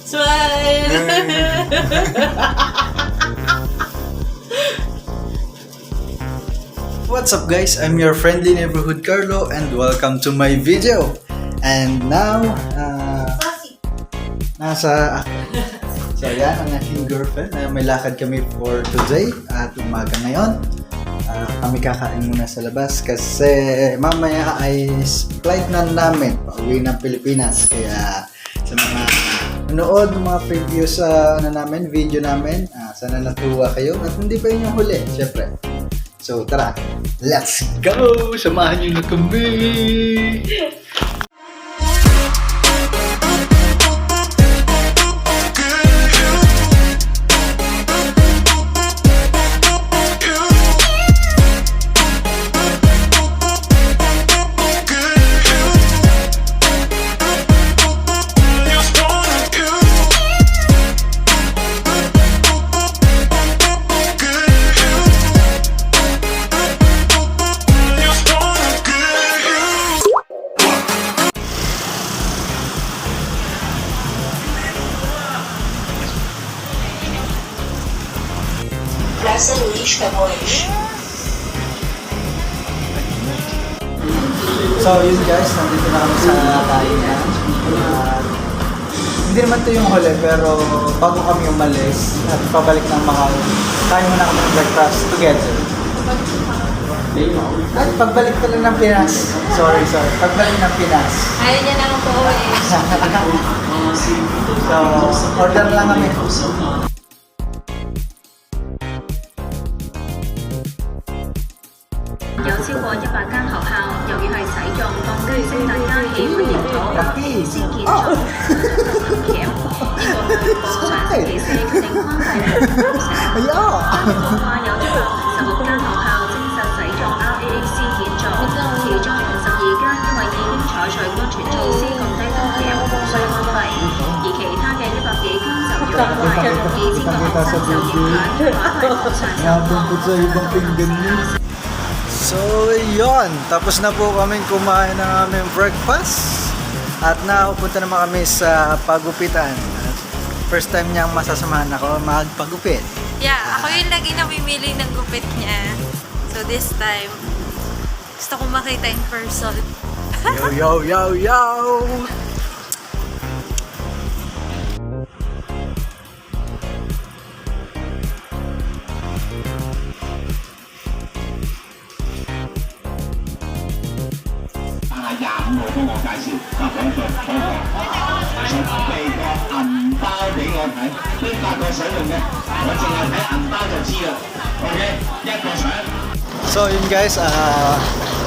Smile! What's up guys? I'm your friendly neighborhood Carlo and welcome to my video. And now, so yan ang aking girlfriend. May lakad kami for today at umaga ngayon. Kami kakain muna sa labas kasi mamaya ay flight na namin pauwi ng Pilipinas. Kaya sa mga nanood ng mga previous video namin, sana natuwa kayo at hindi pa yun yung huli, syempre. So tara, let's go! Samahan nyo na kami! Praça Luiz Camões. So yun guys, nandito na kami sa kainan. Hindi naman ito yung huli, pero bago kami umalis at pabalik ng Macau, kain muna kami ng breakfast together. At pagbalik pala ng Pinas. Sorry. Pagbalik ng Pinas. Ayaw niya naman po eh. So, order lang kami. 有超過100間學校，由於係使用放雞式大家喜歡型土先建造橋，呢個據報上星期四決定關閉聯合社。香港話有116間學校證實使用 RAAC 建造，其中52間因為已經採取安全措施降低風險，無需關閉，而其他嘅100幾間就要關閉，2000個學生受影響，話係網上受 So yun, tapos na po kaming kumain ng aming breakfast at napupunta naman kami sa pagupitan. First time niyang masasamahan ako magpagupit. Yeah, ako yung lagi namimili ng gupit niya. So this time, gusto kong makita in person. Yo! So yun guys,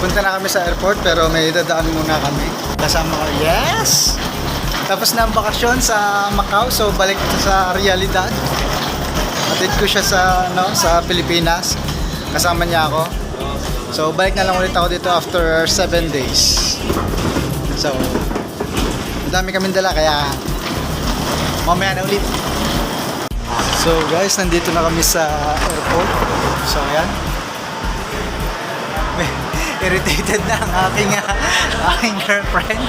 punta na kami sa airport pero may dadaan muna kami. Kasama ko, yes! Tapos na ang bakasyon sa Macau, so balik sa realidad. Atid ko siya sa Pilipinas. Kasama niya ako. So balik na lang ulit ako dito after 7 days. So, madami kaming dala kaya mamaya na ulit. So guys, nandito na kami sa airport. So ayan. Irritated na ang aking girlfriend.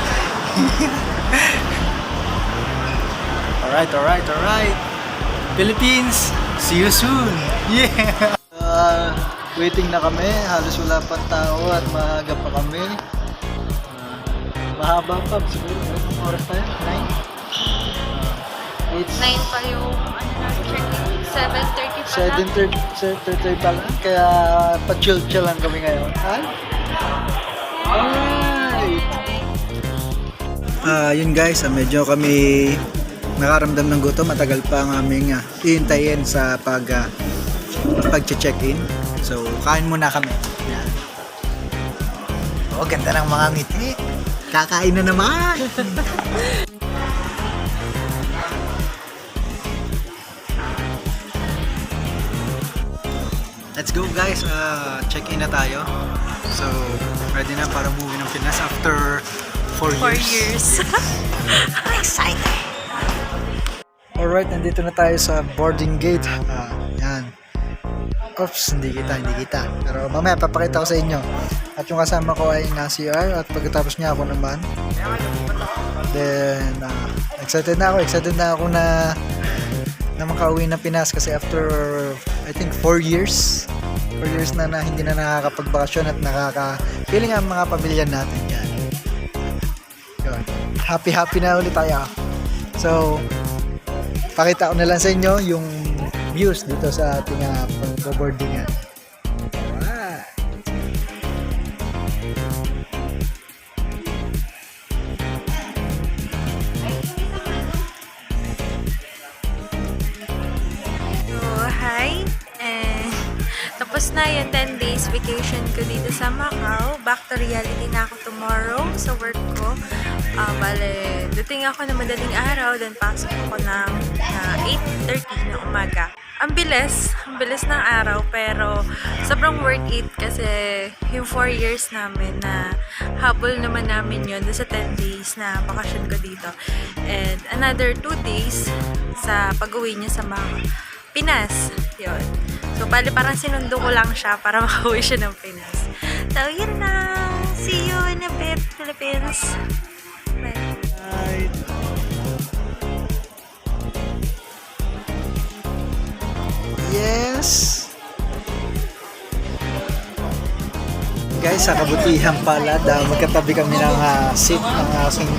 Alright. Philippines, see you soon. Yeah. Waiting na kami. Halos wala pang tao at maaga pa kami. Mahaba pa siguro. Anong oras tayo? 9? 9 pa yung check-in. 7:30 pa lang. 7:30 pa lang. Kaya pa-chill lang kami ngayon. Alright! Yun guys, medyo kami nakaramdam ng gutom. Matagal pa ang aming ihintayin sa pag-check-in. So, kain muna kami. Yan. Oh, ganda ng mga ngiti. Kakain na naman! Let's go guys, check-in na tayo. So, ready na para umuwi ng Pinas after 4 years. I'm excited! Alright, nandito na tayo sa boarding gate. Yan. Oops, hindi kita. Pero mamaya papakita ko sa inyo. At yung kasama ko ay na CR at pagkatapos niya ako naman. Then, excited na ako na makauwi ng Pinas kasi after, I think, 4 years. 4 years na hindi na nakakapagbakasyon at feeling ang mga pamilya natin yan. Yun. Happy na ulit tayo. So, pakita ko na lang sa inyo yung views dito sa ating pag-boardingan. Alright. So, hi. Tapos na yung 10 days vacation ko dito sa Macau. Back to reality na ako tomorrow sa work ko. Bale, dating ako na madaling araw, then pasok ako ng 8:30 ng umaga. Ang bilis ng araw, pero sobrang worth it kasi yung 4 years namin na habol naman namin yun sa 10 days na bakasyon ko dito. And another 2 days sa pag-uwi niya sa Pinas. Yun. So, bali parang sinundo ko lang siya para makauwi siya ng Pinas. So, yun na. See you in a bit, Philippines. Bye. Right. Yes. Guys, sa kabutihan pala, magkatabi kami ng seat ng aking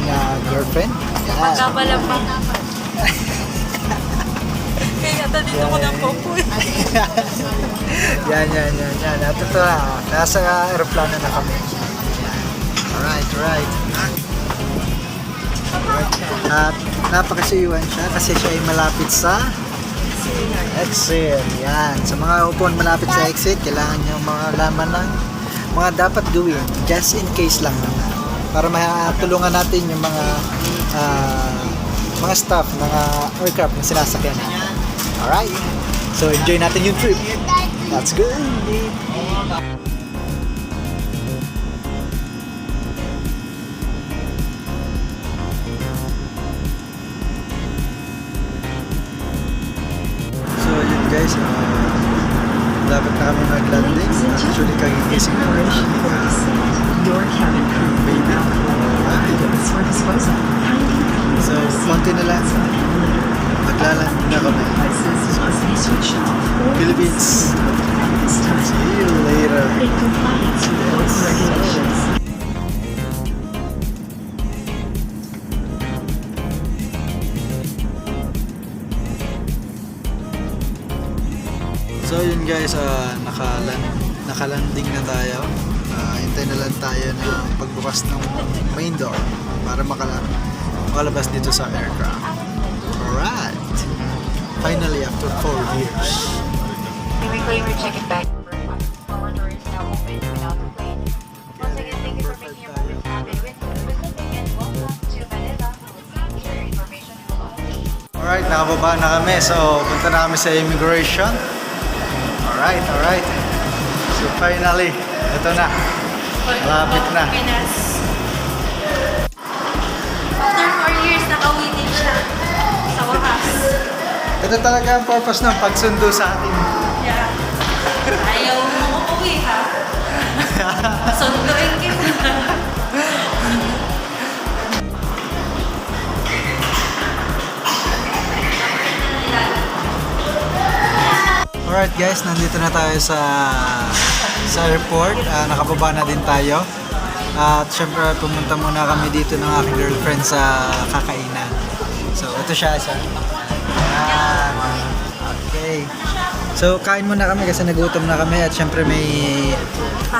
girlfriend. Yan. Magkabala pa. Kaya ata dito ko ng popoy. Yan. At ito na, nasa aeroplano na kami. Alright. At napakasiyuan siya kasi siya ay malapit sa exit. Yan. Sa mga upuan malapit sa exit, kailangan nyo malaman ng mga dapat gawin. Just in case lang naman. Para matulungan natin yung mga staff, mga aircraft na sinasakyan natin. Alright. So, enjoy natin yung trip. Let's go. So, yun guys. Dapat na kami mag-landing. Actually, kagigising na rin. Your cabin crew will now collect items for disposal. So, konti na lang. Maglalanding na kami. Devices must be switched off or Philippines. at this time. See you later. In compliance with local regulations. So yun guys, nakalanding na tayo. Hintay na lang tayo ng pagbukas ng main door para makalabas dito sa aircraft. Alright! Finally, after 4 years. May we claim your check-in bag number. Our door is now open without the plane. Once again, thank you for making your moment happen with Pacific and welcome to Manila. Your information will always Alright, nakababa na kami. So, punta na kami sa immigration. Alright. So, finally, ito na. Malapit na. Pinas. After 4 years, nakauwi din siya. Sa wakas. Ito talaga ang purpose ng pagsundo sa atin. Yeah. Ayaw mo umuwi ha. Sunduin kita. Alright guys, nandito na tayo sa airport. Nakababa na din tayo. At syempre pumunta muna kami dito ng aking girlfriend sa kakainan. So ito siya. Ayan. Okay. So kain muna kami kasi nagutom na kami at syempre may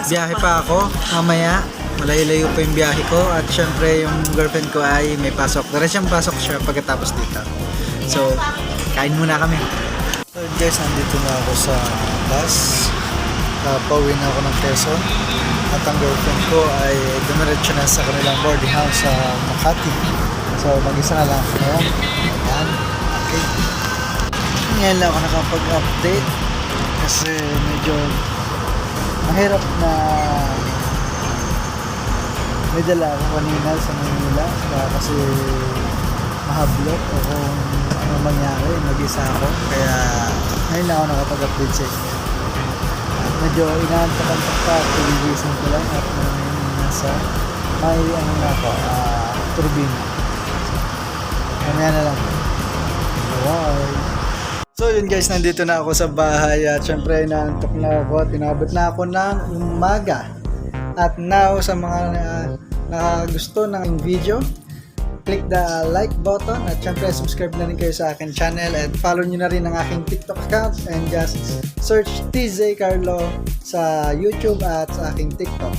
biyahe pa ako mamaya. Malayo-layo pa yung biyahe ko at syempre yung girlfriend ko ay may pasok. Diretso siyang pasok siya pagkatapos dito. So kain muna kami. So guys, nandito na ako sa bus. Pauwi na ako ng Quezon. At ang girlfriend ko ay dumiretso na sa kanilang boarding house sa Makati. So mag-isa na lang ako ngayon. Ayan. Okay. Ngayon lang ako nakapag-update kasi medyo mahirap na may dala ako kanina sa Manila kasi mahablok o kung ano mangyari, mag-isa ako. Kaya ngayon lang ako nakapag-update sa inyo. At medyo inaantak-antak pa at pagigising ko lang at nasa may turbina. Mamaya na lang. Bye. So yun guys, nandito na ako sa bahay at syempre naantok na ako at inabot na ako ng umaga. At now sa mga nakagusto ng video, click the like button at syempre subscribe na rin kayo sa akin channel and follow nyo na rin ang aking TikTok account and just search TJ Carlo sa YouTube at sa aking TikTok.